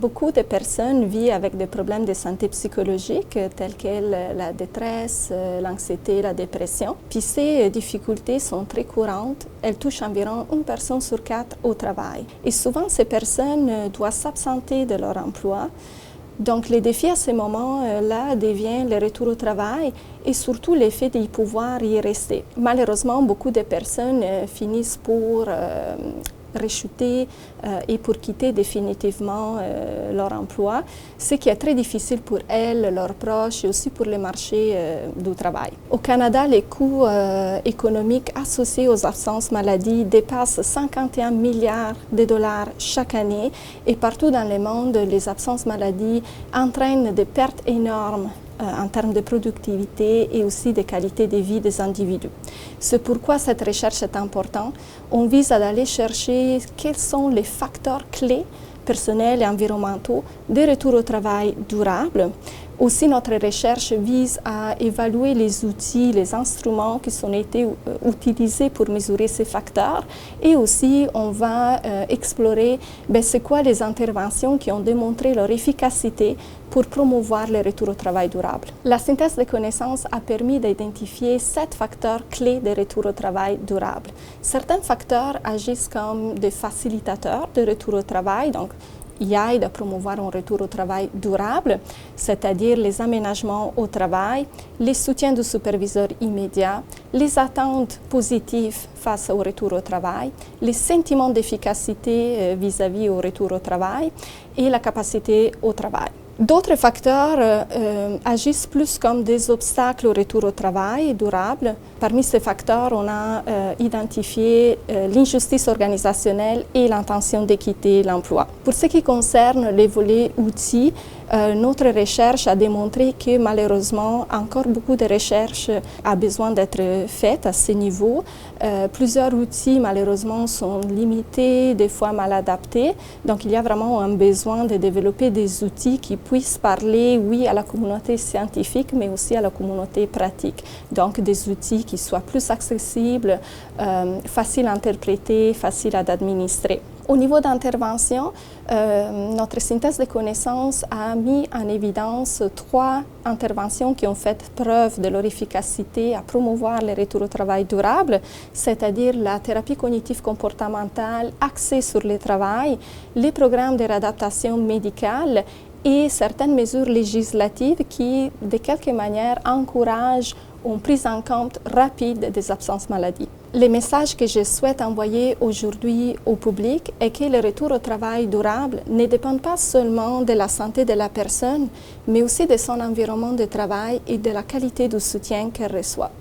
Beaucoup de personnes vivent avec des problèmes de santé psychologique tels que la détresse, l'anxiété, la dépression. Puis ces difficultés sont très courantes. Elles touchent environ une personne sur 4 au travail. Et souvent, ces personnes doivent s'absenter de leur emploi. Donc, les défis à ce moment-là deviennent le retour au travail et surtout l'effet d'y pouvoir y rester. Malheureusement, beaucoup de personnes finissent pour rechuter et pour quitter définitivement leur emploi, ce qui est très difficile pour elles, leurs proches et aussi pour le marché du travail. Au Canada, les coûts économiques associés aux absences maladie dépassent 51 milliards de dollars chaque année et partout dans le monde, les absences maladie entraînent des pertes énormes en termes de productivité et aussi de qualité de vie des individus. C'est pourquoi cette recherche est importante. On vise à aller chercher quels sont les facteurs clés personnels et environnementaux de retour au travail durable. Aussi, notre recherche vise à évaluer les outils, les instruments qui ont été utilisés pour mesurer ces facteurs. Et aussi, on va explorer c'est quoi les interventions qui ont démontré leur efficacité pour promouvoir le retour au travail durable. La synthèse des connaissances a permis d'identifier 7 facteurs clés de retour au travail durable. Certains facteurs agissent comme des facilitateurs de retour au travail, donc ils aident à promouvoir un retour au travail durable, c'est-à-dire les aménagements au travail, les soutiens du superviseur immédiat, les attentes positives face au retour au travail, les sentiments d'efficacité vis-à-vis au retour au travail et la capacité au travail. D'autres facteurs agissent plus comme des obstacles au retour au travail durable. Parmi ces facteurs, on a identifié l'injustice organisationnelle et l'intention de quitter l'emploi. Pour ce qui concerne les volets outils, notre recherche a démontré que malheureusement, encore beaucoup de recherches a besoin d'être faites à ce niveau. Plusieurs outils, malheureusement, sont limités, des fois mal adaptés. Donc, il y a vraiment un besoin de développer des outils qui puissent parler, oui, à la communauté scientifique, mais aussi à la communauté pratique. Donc, des outils qui soient plus accessibles, faciles à interpréter, faciles à administrer. Au niveau d'intervention, notre synthèse de connaissances a mis en évidence 3 interventions qui ont fait preuve de leur efficacité à promouvoir le retour au travail durable, c'est-à-dire la thérapie cognitive comportementale axée sur le travail, les programmes de réadaptation médicale et certaines mesures législatives qui, de quelque manière, encouragent une prise en compte rapide des absences maladie. Le message que je souhaite envoyer aujourd'hui au public est que le retour au travail durable ne dépend pas seulement de la santé de la personne, mais aussi de son environnement de travail et de la qualité du soutien qu'elle reçoit.